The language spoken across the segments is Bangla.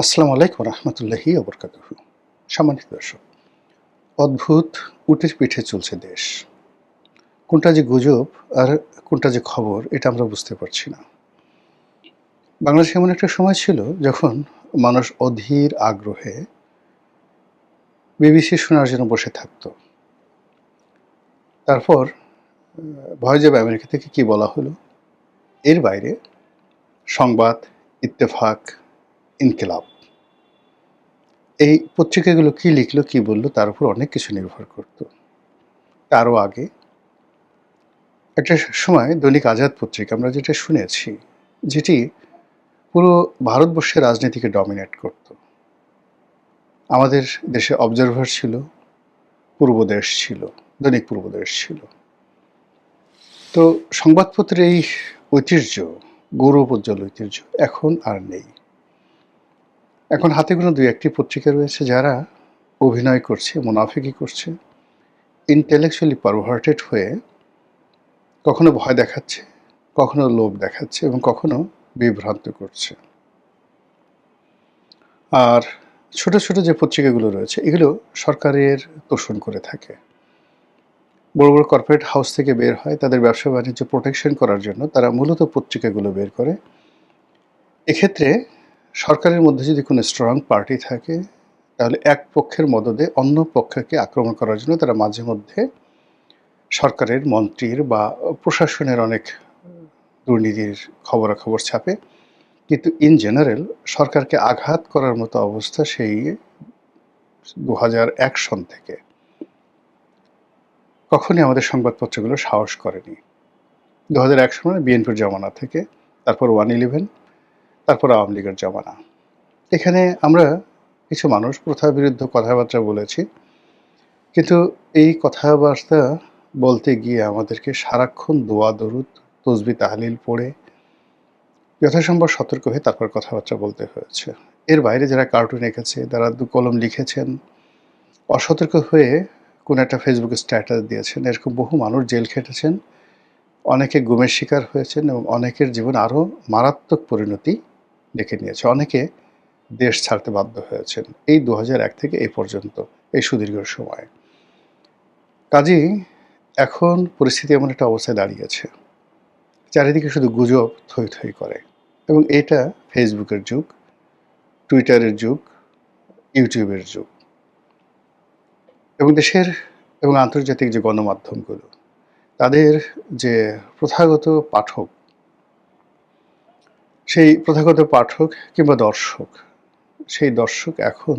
আসসালামু আলাইকুম রহমতুল্লাহি ওবরকাতুহ। সম্মানিত দর্শক, অদ্ভুত উটের পিঠে চলছে দেশ। কোনটা যে গুজব আর কোনটা যে খবর এটা আমরা বুঝতে পারছি না। বাংলাদেশে এমন একটা সময় ছিল যখন মানুষ অধীর আগ্রহে বিবিসি শোনার জন্য বসে থাকত। তারপর ভয় যাবে আমেরিকা থেকে কি বলা হলো, এর বাইরে সংবাদ, ইত্তেফাক, ইনকিলাব, এই পত্রিকাগুলো কি লিখলো কি বলল তার উপর অনেক কিছু নির্ভর করত। তারও আগে একটা সময় দৈনিক আজাদ পত্রিকা আমরা যেটা শুনেছি, যেটি পুরো ভারতবর্ষের রাজনীতিকে ডমিনেট করত। আমাদের দেশে অবজারভার ছিল, পূর্বদেশ ছিল, দৈনিক পূর্বদেশ ছিল। তো সংবাদপত্রের এই ঐতিহ্য, গৌরবোজ্জ্বল ঐতিহ্য এখন আর নেই। এখন হাতে গোনা দুই একটি পত্রিকা রয়েছে যারা অভিনয় করছে, মুনাফিকি করছে, ইন্টেলেকচুয়ালি পারভার্টেড হয়ে কখনো ভয় দেখাচ্ছে, কখনো লোভ দেখাচ্ছে এবং কখনো বিভ্রান্ত করছে। আর ছোট ছোট যে পত্রিকাগুলো রয়েছে এগুলো সরকারের তোষণ করে থাকে। বড় বড় কর্পোরেট হাউস থেকে বের হয়, তাদের ব্যবসা বাণিজ্য প্রোটেকশন করার জন্য তারা মূলত পত্রিকাগুলো বের করে। এক্ষেত্রে সরকারের মধ্যে যদি কোনো স্ট্রং পার্টি থাকে, তাহলে এক পক্ষের মদদে অন্য পক্ষকে আক্রমণ করার জন্য তারা মাঝে মধ্যে সরকারের মন্ত্রীর বা প্রশাসনের অনেক দুর্নীতির খবরাখবর ছাপে। কিন্তু ইন জেনারেল সরকারকে আঘাত করার মতো অবস্থা সেই 2001 সন থেকে কখনই আমাদের সংবাদপত্রগুলো সাহস করেনি। 2001 সনে বিএনপির জমানা থেকে, তারপর 111, তারপর আওয়ামী লীগের জমানা। এখানে আমরা কিছু মানুষ প্রথার বিরুদ্ধে কথাবার্তা বলেছি, কিন্তু এই কথাবার্তা বলতে গিয়ে আমাদেরকে সারাক্ষণ দোয়া দরুদ তসবি তাহলিল পড়ে যথাসম্ভব সতর্ক হয়ে তারপর কথাবার্তা বলতে হয়েছে। এর বাইরে যারা কার্টুন এঁকেছে, যারা দু কলম লিখেছেন, অসতর্ক হয়ে কোনো একটা ফেসবুকে স্ট্যাটাস দিয়েছেন, এরকম বহু মানুষ জেল খেটেছেন, অনেকে গুমের শিকার হয়েছেন এবং অনেকের জীবন আরও মারাত্মক পরিণতি ডেকে নিয়েছে। অনেকে দেশ ছাড়তে বাধ্য হয়েছেন এই 2001 থেকে এই পর্যন্ত, এই সুদীর্ঘ সময়। কাজেই এখন পরিস্থিতি এমন একটা অবস্থায় দাঁড়িয়েছে, চারিদিকে শুধু গুজব থই থই করে। এবং এটা ফেসবুকের যুগ, টুইটারের যুগ, ইউটিউবের যুগ। এবং দেশের এবং আন্তর্জাতিক যে গণমাধ্যমগুলো, তাদের যে প্রথাগত পাঠক, সেই প্রথাগত পাঠক কিংবা দর্শক, সেই দর্শক এখন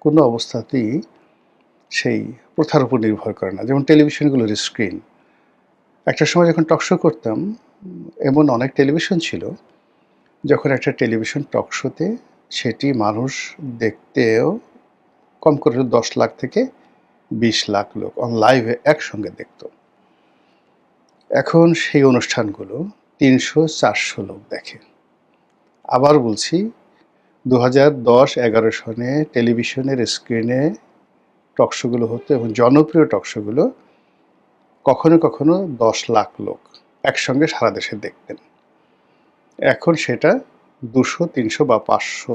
কোনো অবস্থাতেই সেই প্রথার উপর নির্ভর করে না। যেমন টেলিভিশনগুলোর স্ক্রিন। একটা সময় যখন টক শো করতাম, এমন অনেক টেলিভিশন ছিল যখন একটা টেলিভিশন টক শোতে সেটি মানুষ দেখতেও কম করে 10 লাখ থেকে 20 লাখ লোক অন লাইভে একসঙ্গে দেখত। এখন সেই অনুষ্ঠানগুলো 300-400 লোক দেখে। আবার বলছি, 2010-11 সনে টেলিভিশনের স্ক্রিনে টকশোগুলো হতো এবং জনপ্রিয় টকশোগুলো কখনো কখনো 10 লাখ লোক একসঙ্গে সারা দেশে দেখতেন। এখন সেটা 200, 300 বা 500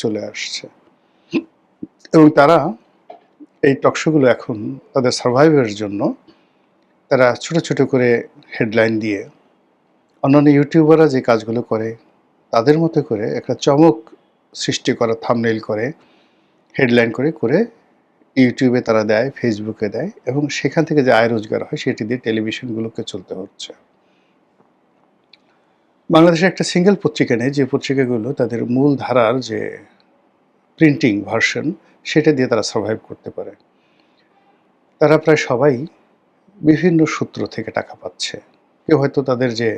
চলে আসছে। এবং তারা এই টকশোগুলো এখন তাদের সার্ভাইভের জন্য তারা ছোট ছোট করে হেডলাইন দিয়ে, অন্যান্য ইউটিউবাররা যে কাজগুলো করে তাদের মতো করে একটা চমক সৃষ্টি করা থাম্বনেইল করে, হেডলাইন করে করে ইউটিউবে তারা দেয়, ফেসবুকে দেয় এবং সেখান থেকে যে আয় রোজগার হয় সেটি দিয়ে টেলিভিশনগুলোকে চলতে হচ্ছে। বাংলাদেশে একটা সিঙ্গেল পত্রিকা নেই যে পত্রিকাগুলো তাদের মূল ধারার যে প্রিন্টিং ভার্সন সেটা দিয়ে তারা সার্ভাইভ করতে পারে। তারা প্রায় সবাই বিভিন্ন সূত্র থেকে টাকা পাচ্ছে। কেউ হয়তো তাদের যে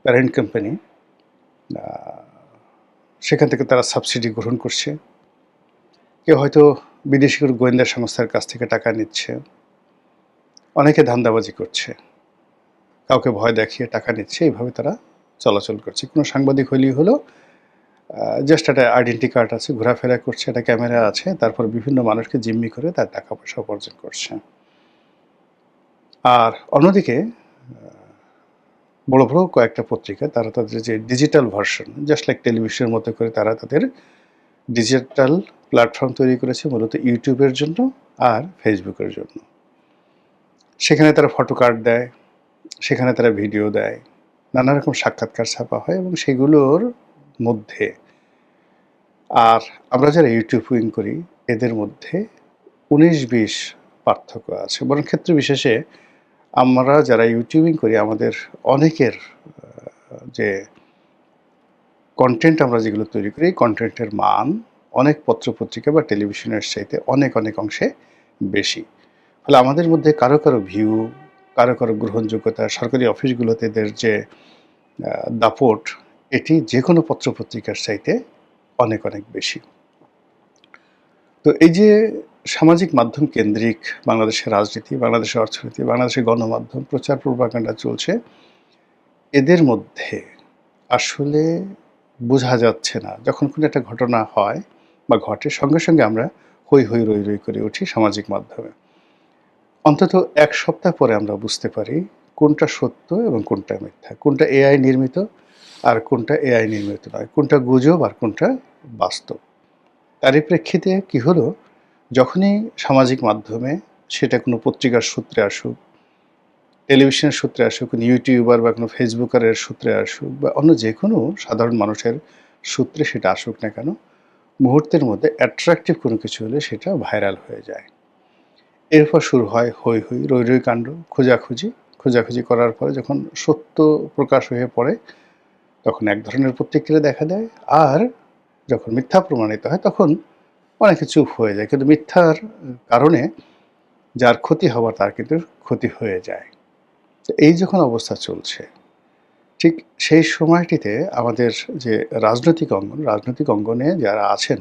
প্যারেন্ট কোম্পানি, সেখান থেকে তারা সাবসিডি গ্রহণ করছে। কেউ হয়তো বিদেশি কোনো গোয়েন্দা সংস্থার কাছ থেকে টাকা নিচ্ছে। অনেকে ধান্দাবাজি করছে, কাউকে ভয় দেখিয়ে টাকা নিচ্ছে, এইভাবে তারা চলাচল করছে। কোনো সাংবাদিক হলেই হলো জাস্ট একটা আইডেন্টি কার্ড আছে, ঘোরাফেরা করছে, একটা ক্যামেরা আছে, তারপর বিভিন্ন মানুষকে জিম্মি করে তার টাকা পয়সা উপার্জন করছে। আর অন্যদিকে বড় বড় কয়েকটা পত্রিকা তারা তাদের যে ডিজিটাল ভার্সন, জাস্ট লাইক টেলিভিশনের মতো করে তারা তাদের ডিজিটাল প্ল্যাটফর্ম তৈরি করেছে মূলত ইউটিউবের জন্য আর ফেসবুকের জন্য। সেখানে তারা ফটো কার্ড দেয়, সেখানে তারা ভিডিও দেয়, নানা রকম সাক্ষাৎকার ছাপা হয় এবং সেগুলোর মধ্যে আর আমরা যারা ইউটিউবিং করি এদের মধ্যে ১৯-২০ পার্থক্য আছে। বরং ক্ষেত্র বিশেষে আমরা যারা ইউটিউবিং করি আমাদের অনেকের যে কনটেন্ট আমরা যেগুলো তৈরি করি, কনটেন্টের মান অনেক পত্র-পত্রিকা বা টেলিভিশনের চাইতে অনেক, অনেক অংশে বেশি। ফলে আমাদের মধ্যে কারো, কারো ভিউ, কারো, কারো গ্রহণযোগ্যতা, সরকারি অফিসগুলোতে এদের যে দাপট, এটি যেকোনো পত্র-পত্রিকার চাইতে অনেক, অনেক বেশি। তো এই যে সামাজিক মাধ্যম কেন্দ্রিক বাংলাদেশের রাজনীতি, বাংলাদেশের অর্থনীতি, বাংলাদেশের গণমাধ্যম, প্রচার প্রপাগান্ডা চলছে, এদের মধ্যে আসলে বোঝা যাচ্ছে না। যখন কোনো একটা ঘটনা হয় বা ঘটে সঙ্গে, সঙ্গে আমরা হৈ, হৈ, রৈ, রৈ করে উঠি সামাজিক মাধ্যমে। অন্তত ১ সপ্তাহ পরে আমরা বুঝতে পারি কোনটা সত্য এবং কোনটা মিথ্যা, কোনটা এআই নির্মিত আর কোনটা এআই নির্মিত নয়, কোনটা গুজব আর কোনটা বাস্তব। তারই প্রেক্ষিতে কি হলো, যখনই সামাজিক মাধ্যমে সেটা কোনো পত্রিকার সূত্রে আসুক, টেলিভিশনের সূত্রে আসুক, কোনো ইউটিউবার বা কোনো ফেসবুকারের সূত্রে আসুক বা অন্য যেকোনো সাধারণ মানুষের সূত্রে সেটা আসুক না কেন, মুহূর্তের মধ্যে অ্যাট্রাকটিভ কোনো কিছু হলে সেটা ভাইরাল হয়ে যায়। এরপর শুরু হয় হৈ হৈ, রৈ রৈ কাণ্ড, খোঁজাখুঁজি। খোঁজাখুঁজি করার পরে যখন সত্য প্রকাশ হয়ে পড়ে তখন এক ধরনের প্রতিক্রিয়া দেখা দেয়, আর যখন মিথ্যা প্রমাণিত হয় তখন অনেকে চুপ হয়ে যায়। কিন্তু মিথ্যার কারণে যার ক্ষতি হওয়ার তার কিন্তু ক্ষতি হয়ে যায়। তো এই যখন অবস্থা চলছে, ঠিক সেই সময়টিতে আমাদের যে রাজনৈতিক অঙ্গনে যারা আছেন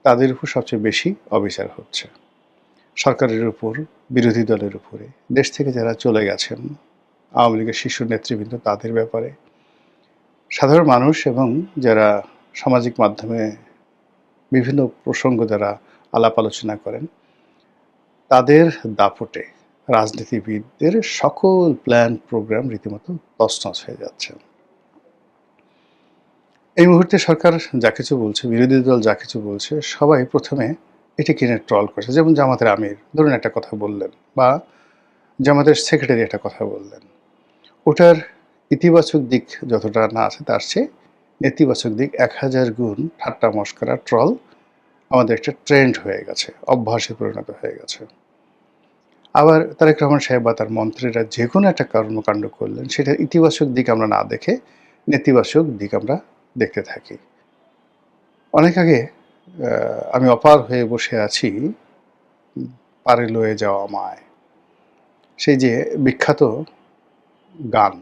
তাদের উপর সবচেয়ে বেশি অবিচার হচ্ছে। সরকারের উপর, বিরোধী দলের উপরে, দেশ থেকে যারা চলে গেছেন, আওয়ামী লীগের শীর্ষ নেতৃবৃন্দ তাদের ব্যাপারে, সাধারণ মানুষ এবং যারা সামাজিক মাধ্যমে বিভিন্ন প্রসঙ্গ যারা আলাপ আলোচনা করেন, তাদের দাপটে রাজনীতিবিদদের সকল প্ল্যান প্রোগ্রাম রীতিমতো তছনছ হয়ে যাচ্ছে। এই মুহূর্তে সরকার যা কিছু বলছে, বিরোধী দল যা কিছু বলছে, সবাই প্রথমে এটিকে নিয়ে ট্রল করছে। যেমন জামাতের আমির ধরুন একটা কথা বললেন বা জামাতের সেক্রেটারি একটা কথা বললেন। ওটার ইতিবাচক দিক যতটা না আছে তার চেয়ে নেতিবাচক দিক ১০০০ গুণ ঠাট্টা মশকরা ট্রল আমাদের একটা ট্রেন্ড হয়ে গেছে, অভ্যাসে পরিণত হয়ে গেছে। আবার তারেক রহমান সাহেব বা তার মন্ত্রীরা যে কোনো একটা কর্মকাণ্ড করলেন সেটার ইতিবাচক দিক আমরা না দেখে নেতিবাচক দিক আমরা দেখতে থাকি। অনেক আগে আমি অপার হয়ে বসে আছি পারে লয়ে যাওয়া মায়, সেই যে বিখ্যাত গান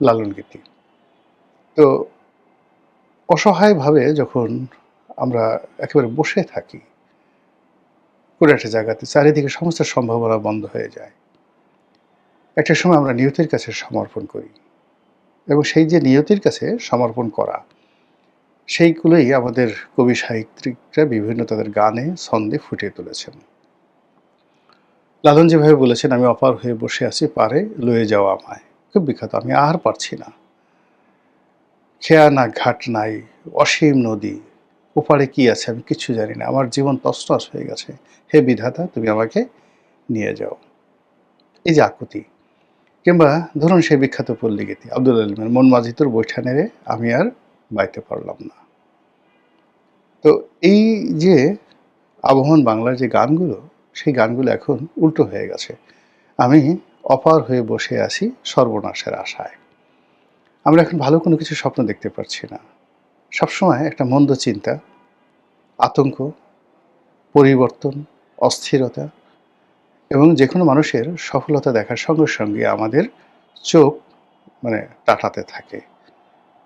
লালন গীতি। তো অসহায়ভাবে যখন আমরা একেবারে বসে থাকি কোনো একটা জায়গাতে, চারিদিকে সমস্ত সম্ভাবনা বন্ধ হয়ে যায়। একটা সময় আমরা নিয়তির কাছে সমর্পণ করি এবং সেই যে নিয়তির কাছে সমর্পণ করা, সেইগুলোই আমাদের কবি সাহিত্যিকরা বিভিন্ন তাদের গানে ছন্দে ফুটিয়ে তুলেছেন। লালন যেভাবে বলেছেন, আমি অপার হয়ে বসে আছি পারে লয়ে যাওয়া আমায়, খুব বিখ্যাত। আমি আর পারছি না, খেয়া না ঘাট নাই, অসীম নদী, ওপারে কি আছে আমি কিচ্ছু জানি না, আমার জীবন তছনছ হয়ে গেছে, হে বিধাতা তুমি আমাকে নিয়ে যাও। এই যে আকুতি, কিংবা ধরুন সেই বিখ্যাত পল্লী গীতি আব্দুল আলিমের, মন মাঝি তোর বৈঠা নেড়ে আমি আর বাইতে পারলাম না। তো এই যে আবহমান বাংলার যে গানগুলো, সেই গানগুলো এখন উল্টো হয়ে গেছে। আমি অপার হয়ে বসে আছি সর্বনাশের আশায়। আমরা এখন ভালো কোনো কিছু স্বপ্ন দেখতে পারছি না। সবসময় একটা মন্দ চিন্তা, আতঙ্ক, পরিবর্তন, অস্থিরতা এবং যে কোনো মানুষের সফলতা দেখার সঙ্গে সঙ্গে আমাদের চোখ টাটাতে থাকে,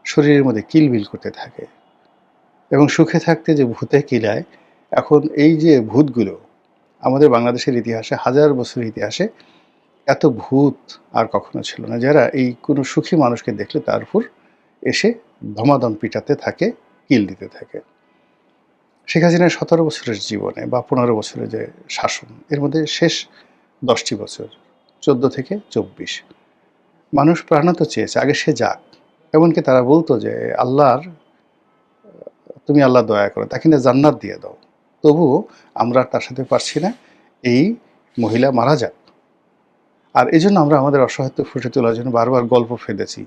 শরীরের মধ্যে কিলবিল করতে থাকে এবং সুখে থাকতে যে ভূতে কিলায়, এখন এই যে ভূতগুলো আমাদের বাংলাদেশের ইতিহাসে, হাজার বছরের ইতিহাসে এত ভূত আর কখনো ছিল না, যারা এই কোনো সুখী মানুষকে দেখলে তার উপর এসে ধমাধম পিটাতে থাকে, কিল দিতে থাকে। শেখ হাসিনার ১৭ বছরের জীবনে বা ১৫ বছরের যে শাসন, এর মধ্যে শেষ ১০টি বছর ১৪ থেকে ২৪ মানুষ প্রাণত চেয়েছে আগে সে যাক। এমনকি তারা বলতো যে আল্লাহর তুমি আল্লাহ দয়া করো, তাকে না জান্নাত দিয়ে দাও। তবুও আমরা তার সাথে পারছি না, এই মহিলা মারা যাক। আর এই জন্য আমরা আমাদের অসহায়ত্ব ফুটে তোলার জন্য বারবার গল্প ফেলেছি,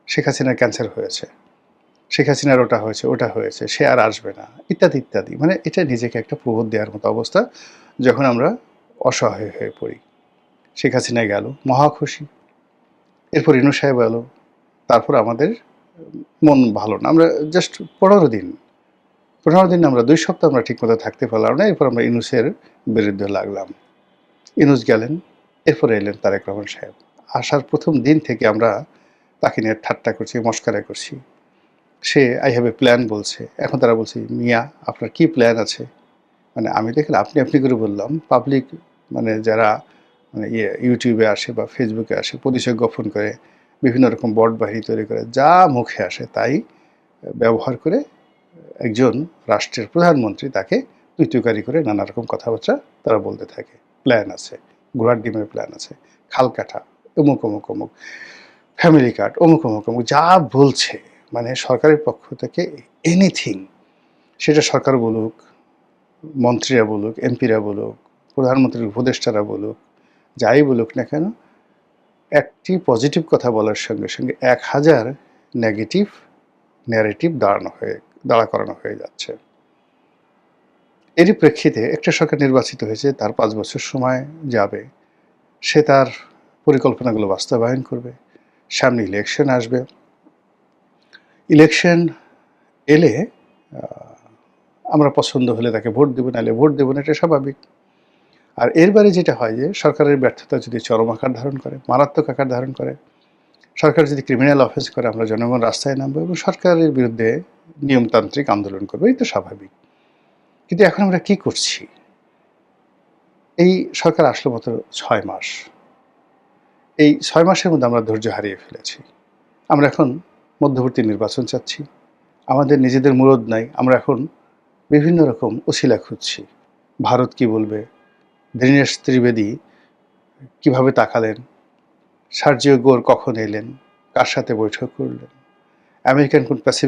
শেখ হাসিনার ক্যান্সার হয়েছে, শেখ হাসিনার ওটা হয়েছে, ওটা হয়েছে, সে আর আসবে না, ইত্যাদি ইত্যাদি। মানে এটা নিজেকে একটা প্রবোধ দেওয়ার মতো অবস্থা, যখন আমরা অসহায় হয়ে পড়ি। শেখ হাসিনা গেল, মহা খুশি। এরপর ইনু সাহেব এলো, তারপর আমাদের মন ভালো না। আমরা জাস্ট 15 দিন আমরা 2 সপ্তাহ আমরা ঠিকমতো থাকতে পারলাম না। এরপর আমরা ইনুসের বিরুদ্ধে লাগলাম। ইনুস গেলেন, এরপরে এলেন তারেক রহমান সাহেব। আসার প্রথম দিন থেকে আমরা তাকে নিয়ে ঠাট্টা করছি, মশকরা করছি। Say I have a plan বলছে। এখন তারা বলছে, মিয়া আপনার কি প্ল্যান আছে? মানে আমি দেখলে আপনি করে বললাম। পাবলিক মানে যারা মানে ইউটিউবে আসে বা ফেসবুকে আসে, পরিচয় গোপন করে বিভিন্ন রকম বট বাহিনী তৈরি করে, যা মুখে আসে তাই ব্যবহার করে একজন রাষ্ট্রের প্রধানমন্ত্রী তাকে তুই-তুকারি করে নানা রকম কথাবার্তা তারা বলতে থাকে। প্ল্যান আছে, ঘোড়ার ডিমের প্ল্যান আছে, খাল কাটা, অমুক, অমুক, অমুক, ফ্যামিলি কার্ড, অমুক, অমুক, অমুক, যা বলছে মানে সরকারের পক্ষ থেকে এনিথিং, সেটা সরকার বলুক, মন্ত্রীরা বলুক, এমপিরা বলুক, প্রধানমন্ত্রীর উপদেষ্টারা বলুক, যাই বলুক না কেন, একটি পজিটিভ কথা বলার সঙ্গে সঙ্গে 1000 নেগেটিভ ন্যারেটিভ দাঁড়া করানো হয়ে যাচ্ছে। এরই প্রেক্ষিতে একটা সরকার নির্বাচিত হয়েছে, তার 5 বছর সময় যাবে, সে তার পরিকল্পনাগুলো বাস্তবায়ন করবে। সামনে ইলেকশন আসবে। ইলেকশন এলে আমরা পছন্দ হলে তাকে ভোট দেবো, নাহলে ভোট দেবো না, এটা স্বাভাবিক। আর এরবারে যেটা হয় যে সরকারের ব্যর্থতা যদি চরম আকার ধারণ করে, মারাত্মক আকার ধারণ করে, সরকার যদি ক্রিমিনাল অফেন্স করে, আমরা জনগণ রাস্তায় নামবো এবং সরকারের বিরুদ্ধে নিয়মতান্ত্রিক আন্দোলন করবো, এই তো স্বাভাবিক। কিন্তু এখন আমরা কি করছি? এই সরকার আসলো মাত্র 6 মাস। এই 6 মাসের মধ্যে আমরা ধৈর্য হারিয়ে ফেলেছি। আমরা এখন মধ্যবর্তী নির্বাচন চাচ্ছি, আমাদের নিজেদের মুরদ নাই। আমরা এখন বিভিন্ন রকম উছিলা খুঁজছি। ভারত কি বলবে, দীনেশ ত্রিবেদী কিভাবে তাকালেন, সার্জিও গোর কখন এলেন, কার সাথে বৈঠক করলেন, আমেরিকান কোন প্যাসিফিক